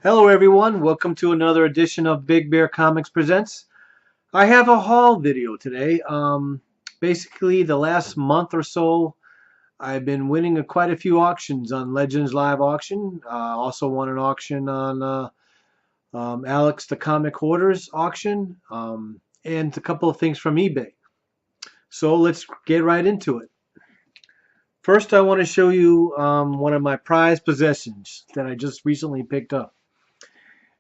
Hello everyone, welcome to another edition of Big Bear Comics Presents. I have a haul video today. Basically the last month or so I've been winning quite a few auctions on Legends Live Auction. Also won an auction on Alex the Comic Hoarders auction, and a couple of things from eBay. So let's get right into it. First I want to show you one of my prized possessions that I just recently picked up.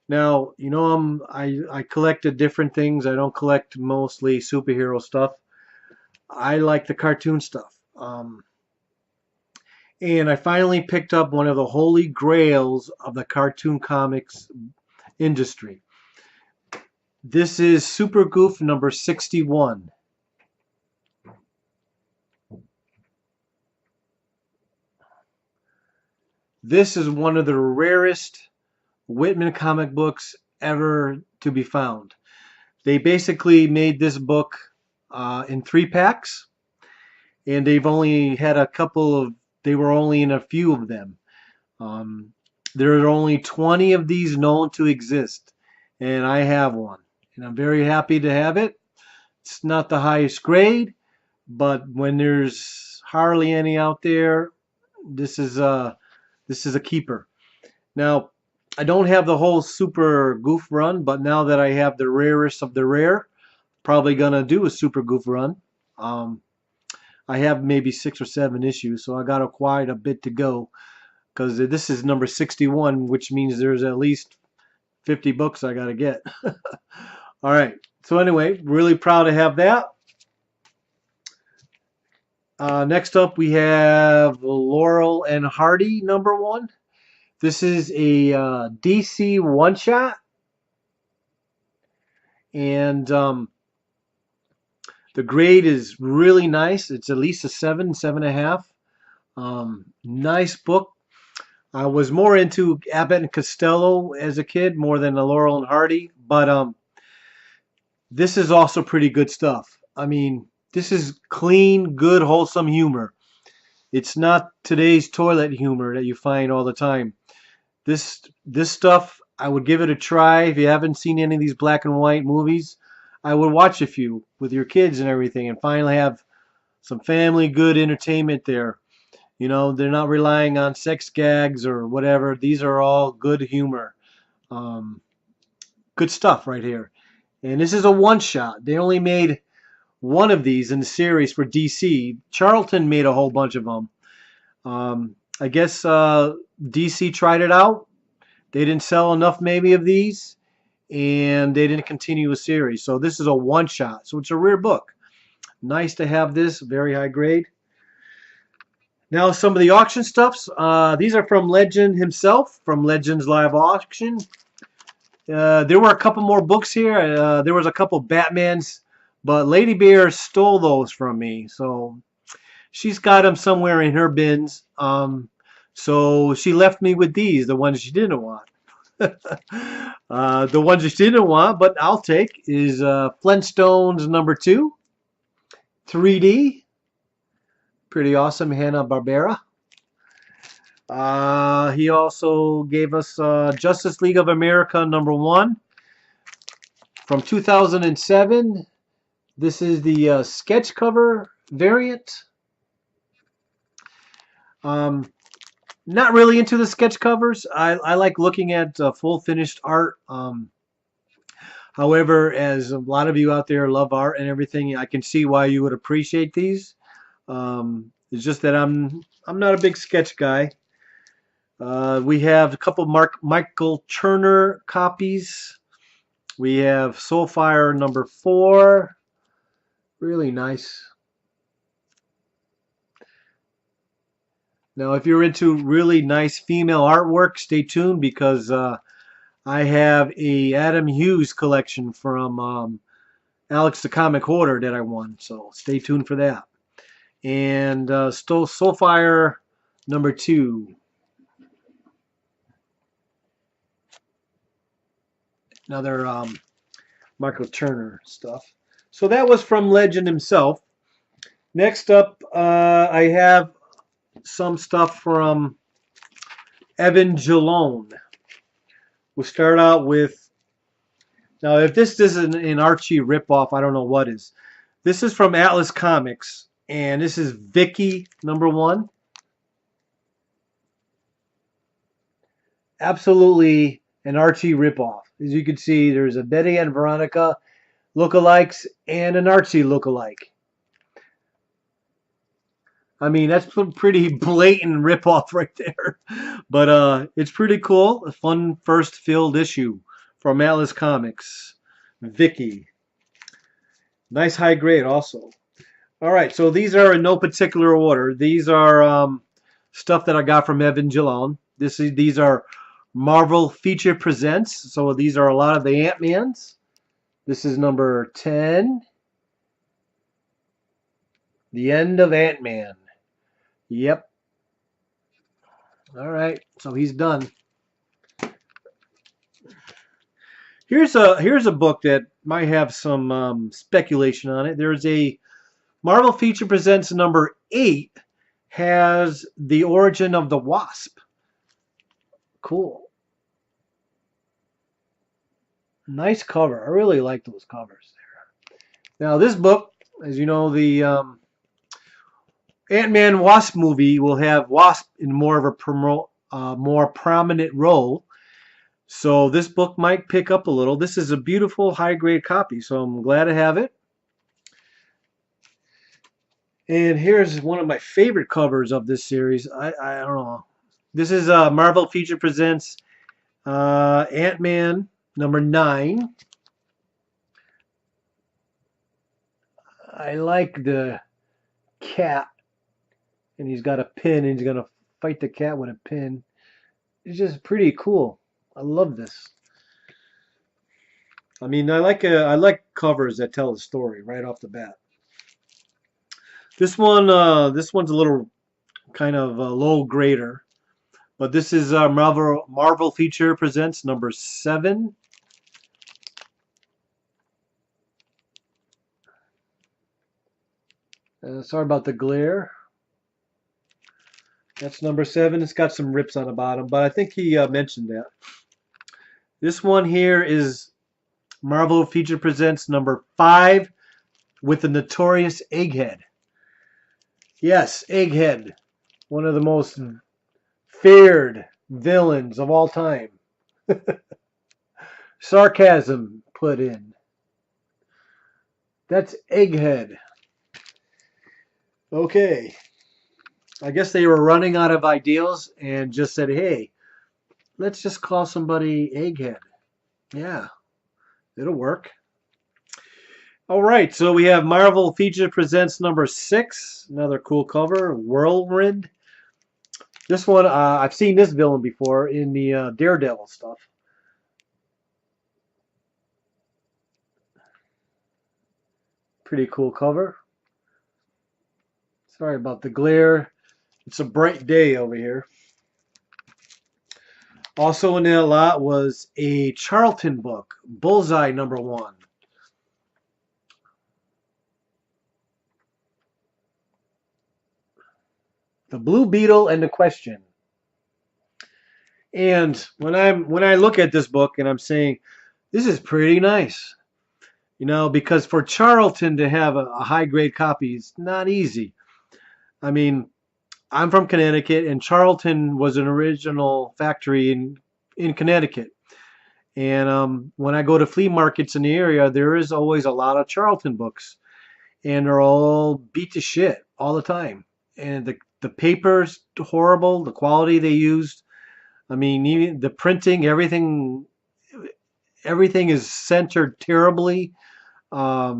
Now, I collected different things. I don't collect mostly superhero stuff. I like the cartoon stuff. And I finally picked up one of the holy grails of the cartoon comics industry. This is Super Goof number 61. This is one of the rarest Whitman comic books ever to be found. They basically made this book in 3 packs, and they've only had a couple of, they were only in a few of them. Um, there are only 20 of these known to exist, and I have one, and I'm very happy to have it. It's not the highest grade, but when there's hardly any out there, this is a keeper. Now, I don't have the whole Super Goof run, but now that I have the rarest of the rare, probably gonna do a Super Goof run. Um, I have maybe 6 or 7 issues, so I got quite a bit to go because this is number 61, which means there's at least 50 books I got to get. All right. So anyway, really proud to have that. Next up, we have Laurel and Hardy #1. This is a DC one-shot, and the grade is really nice. It's at least a 7, 7.5. Nice book. I was more into Abbott and Costello as a kid more than the Laurel and Hardy, but this is also pretty good stuff. I mean, this is clean, good, wholesome humor. It's not today's toilet humor that you find all the time. This stuff, I would give it a try. If you haven't seen any of these black and white movies, I would watch a few with your kids and everything, and finally have some family good entertainment there. You know, they're not relying on sex gags or whatever. These are all good humor. Um, Good stuff right here. And this is a one shot. They only made one of these in the series for DC. Charlton made a whole bunch of them. I guess DC tried it out. They didn't sell enough maybe of these, and they didn't continue a series. So this is a one shot. So it's a rare book. Nice to have this, very high grade. Now some of the auction stuffs. These are from Legend himself, from Legends Live Auction. There were a couple more books here. There was a couple Batmans, but Lady Bear stole those from me. So she's got them somewhere in her bins. So she left me with these, the ones she didn't want. The ones she didn't want, but I'll take, is Flintstones #2, 3D. Pretty awesome, Hanna-Barbera. He also gave us Justice League of America #1 from 2007. This is the sketch cover variant. Not really into the sketch covers. I like looking at full finished art. However, as a lot of you out there love art and everything, I can see why you would appreciate these. It's just that I'm not a big sketch guy. We have a couple Michael Turner copies. We have Soulfire #4. Really nice. Now, if you're into really nice female artwork, stay tuned because I have a Adam Hughes collection from Alex the Comic Hoarder that I won. So stay tuned for that. And Soulfire #2. Another Michael Turner stuff. So that was from Legend himself. Next up, I have some stuff from Evan Jalone. We'll start out with, now if this isn't an Archie ripoff, I don't know what is. This is from Atlas Comics, and this is Vicky #1. Absolutely an Archie ripoff. As you can see, there's a Betty and Veronica lookalikes and an Archie lookalike. I mean, that's a pretty blatant ripoff right there. But it's pretty cool. A fun first filled issue from Atlas Comics. Vicky. Nice high grade also. All right, so these are in no particular order. These are stuff that I got from Evan Gillon. These are Marvel Feature Presents. So these are a lot of the Ant-Mans. This is number 10. The End of Ant-Man. Yep. All right, so he's done. Here's a book that might have some speculation on it. There's a Marvel Feature Presents number 8 has the origin of the Wasp. Cool. Nice cover. I really like those covers there. Now this book, as you know, the Ant-Man Wasp movie will have Wasp in more of a more prominent role. So this book might pick up a little. This is a beautiful high-grade copy, so I'm glad to have it. And here's one of my favorite covers of this series. I don't know. This is Marvel Feature Presents Ant-Man number 9. I like the cat. And he's got a pin, and he's going to fight the cat with a pin. It's just pretty cool. I love this. I mean, I like covers that tell a story right off the bat. This one's a little kind of low grader, but this is Marvel Feature Presents number 7. Sorry about the glare. That's number 7. It's got some rips on the bottom, but I think he mentioned that. This one here is Marvel Feature Presents number 5 with the notorious Egghead. Yes, Egghead, one of the most feared villains of all time. Sarcasm put in. That's Egghead. Okay. I guess they were running out of ideals and just said, hey, let's just call somebody Egghead. Yeah, it'll work. All right, so we have Marvel Feature Presents number 6. Another cool cover, Whirlwind. This one, I've seen this villain before in the Daredevil stuff. Pretty cool cover. Sorry about the glare. It's a bright day over here. Also in that lot was a Charlton book, Bullseye number 1. The Blue Beetle and the Question. And when I look at this book and I'm saying, this is pretty nice. You know, because for Charlton to have a high grade copy is not easy. I mean, I'm from Connecticut, and Charlton was an original factory in Connecticut. And when I go to flea markets in the area, there is always a lot of Charlton books, and they're all beat to shit all the time. And the paper's horrible, the quality they used. I mean, even the printing, everything is centered terribly. I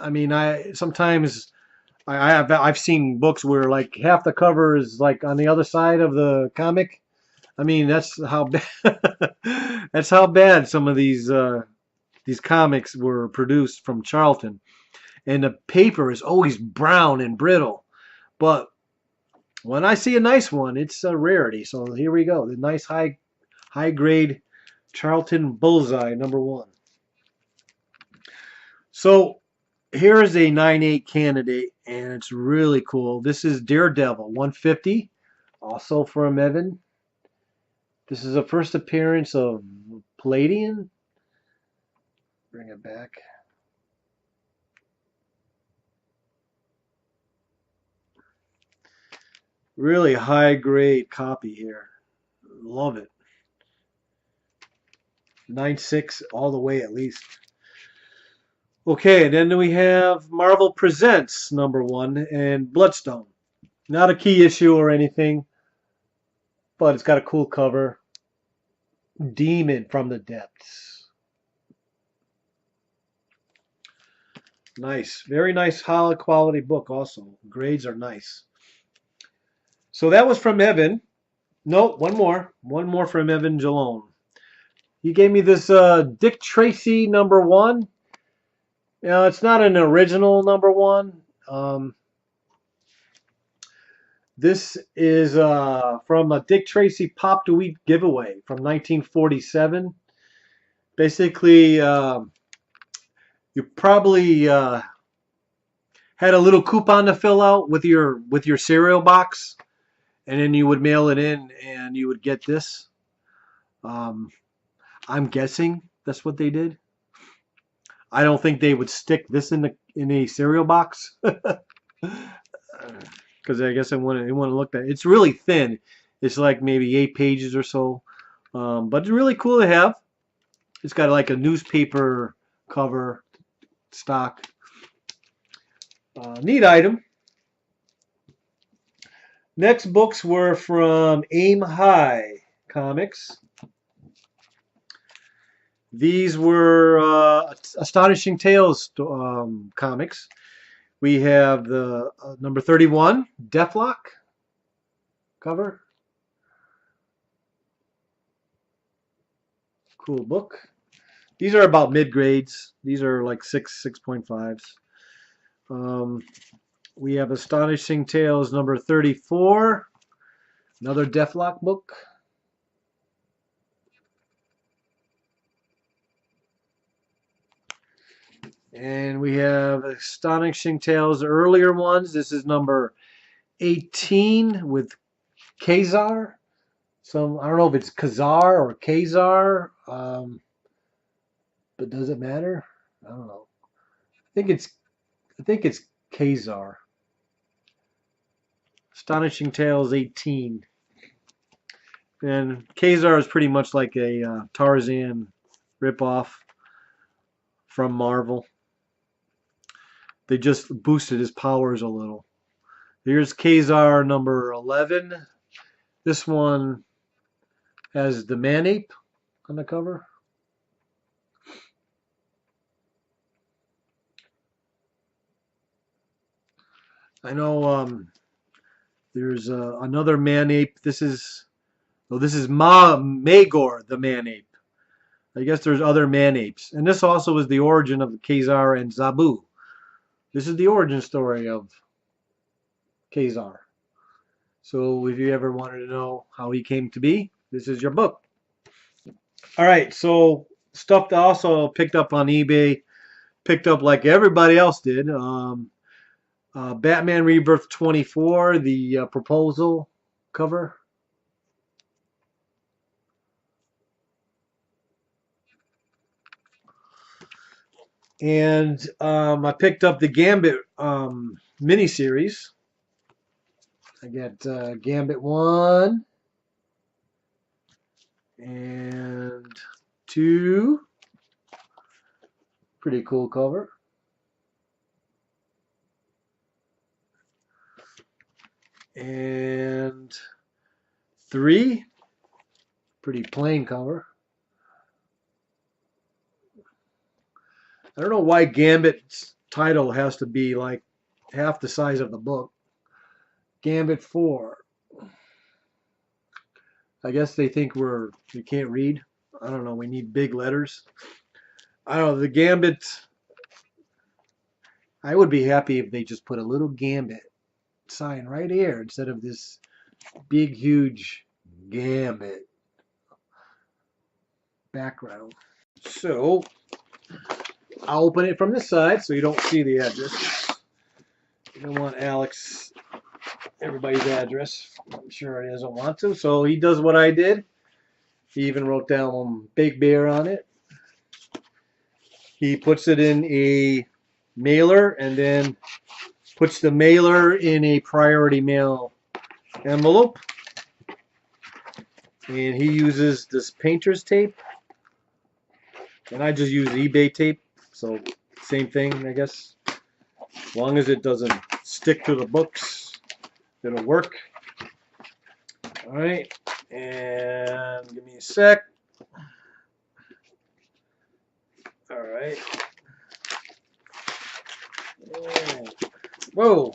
mean, I've seen books where like half the cover is like on the other side of the comic. I mean, that's how bad that's how bad some of these comics were produced from Charlton. And the paper is always brown and brittle. But when I see a nice one, it's a rarity. So here we go. The nice high grade Charlton Bullseye number 1. So here is a 9/8 candidate, and it's really cool. This is Daredevil 150, also from Evan. This is the first appearance of Palladian. Bring it back. Really high grade copy here. Love it. 9.6 all the way at least. Okay, then we have Marvel Presents #1 and Bloodstone. Not a key issue or anything, but it's got a cool cover. Demon from the Depths. Nice. Very nice, high quality book also. Grades are nice. So that was from Evan. No, one more. One more from Evan Jalone. He gave me this Dick Tracy #1. It's not an original #1. This is from a Dick Tracy Pop to Eat giveaway from 1947. Basically, you probably had a little coupon to fill out with your cereal box, and then you would mail it in, and you would get this. I'm guessing that's what they did. I don't think they would stick this in a cereal box, because I guess it wouldn't look that. It's really thin. It's like maybe 8 pages or so, but it's really cool to have. It's got like a newspaper cover stock. Neat item. Next books were from Aim High Comics. These were Astonishing Tales comics. We have the number 31, Deathlock cover. Cool book. These are about mid-grades. These are like 6.5s. We have Astonishing Tales number 34, another Deathlock book. And we have Astonishing Tales earlier ones. This is number 18 with Kazar. I don't know if it's Kazar or Kazar, but does it matter? I don't know. I think it's Kazar. Astonishing Tales 18. And Kazar is pretty much like a Tarzan ripoff from Marvel. They just boosted his powers a little. Here's Kazar number 11. This one has the man-ape on the cover. I know there's another man-ape. This is Magor the man-ape. I guess there's other man-apes. And this also is the origin of Kazar and Zabu. This is the origin story of Kazar. So if you ever wanted to know how he came to be, this is your book. All right, so stuff that I also picked up on eBay, picked up like everybody else did. Batman Rebirth 24, the proposal cover. And I picked up the Gambit miniseries. I got Gambit 1 and 2. Pretty cool cover. And 3. Pretty plain cover. I don't know why Gambit's title has to be like half the size of the book. Gambit 4. I guess they think we can't read. I don't know. We need big letters. I don't know. The Gambit. I would be happy if they just put a little Gambit sign right here instead of this big, huge Gambit background. So I'll open it from this side so you don't see the address. You don't want everybody's address. I'm sure he doesn't want to. So he does what I did. He even wrote down Big Bear on it. He puts it in a mailer and then puts the mailer in a priority mail envelope. And he uses this painter's tape. And I just use eBay tape. So same thing, I guess. As long as it doesn't stick to the books, it'll work. All right. And give me a sec. All right. And, whoa.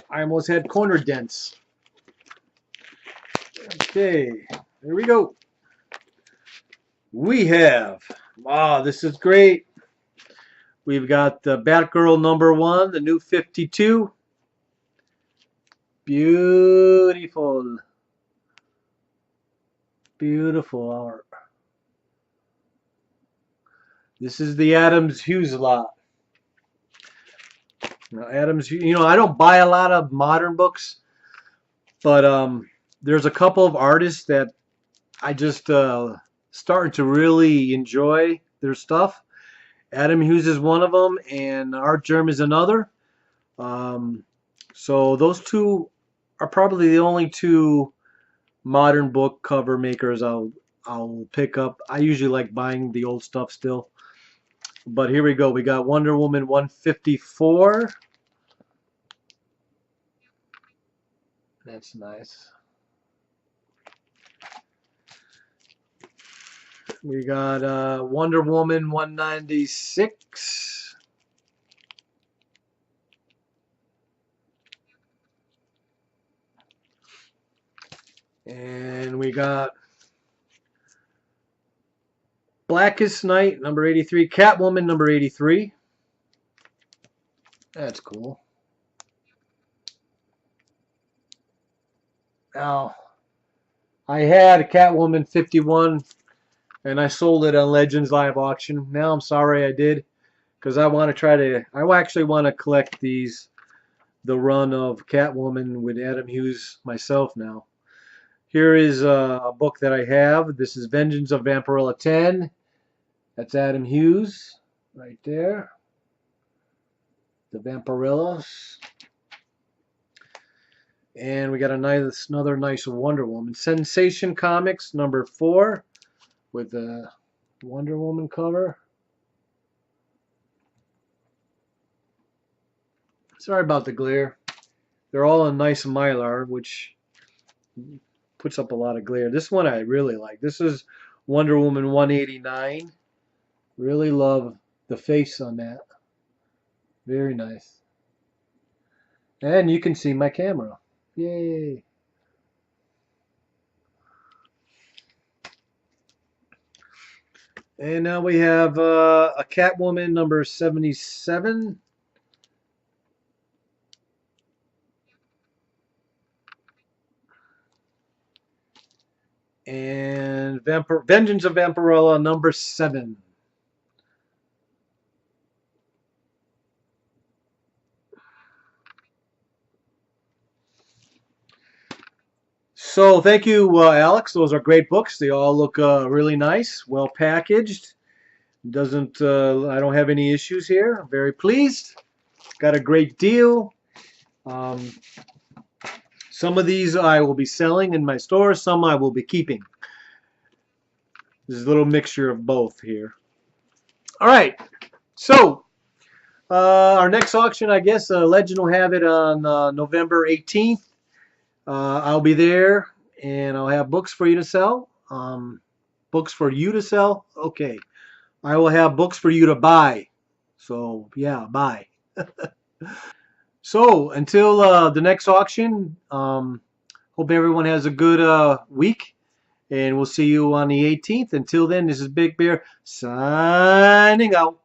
I almost had corner dents. Okay. There we go. We have, wow, this is great. We've got the Batgirl #1, the new 52. Beautiful. Beautiful art. This is the Adams Hughes lot. Now, Adams, you know, I don't buy a lot of modern books, but there's a couple of artists that I just starting to really enjoy their stuff. Adam Hughes is one of them, and Artgerm is another. So those two are probably the only two modern book cover makers I'll pick up. I usually like buying the old stuff still. But here we go. We got Wonder Woman 154. That's nice. We got Wonder Woman 196. And we got Blackest Night #83. Catwoman #83. That's cool. Now, I had Catwoman 51 and I sold it on Legends Live Auction. Now I'm sorry I did, because I want to try to, I actually want to collect these, the run of Catwoman with Adam Hughes myself now. Here is a book that I have. This is Vengeance of Vampirella 10. That's Adam Hughes right there. The Vampirellas. And we got another nice Wonder Woman. Sensation Comics #4 with the Wonder Woman cover. Sorry about the glare. They're all in nice Mylar, which puts up a lot of glare. This one I really like. This is Wonder Woman 189. Really love the face on that. Very nice. And you can see my camera. Yay. And now we have a Catwoman #77. And Vengeance of Vampirella #7. So thank you, Alex. Those are great books. They all look really nice, well packaged. Doesn't I don't have any issues here. I'm very pleased. Got a great deal. Some of these I will be selling in my store. Some I will be keeping. There's a little mixture of both here. All right. So our next auction, I guess, Legend will have it on November 18th. I'll be there, and I'll have books for you to sell. Books for you to sell? Okay. I will have books for you to buy. So, yeah, buy. So, until the next auction, hope everyone has a good week, and we'll see you on the 18th. Until then, this is Big Bear signing out.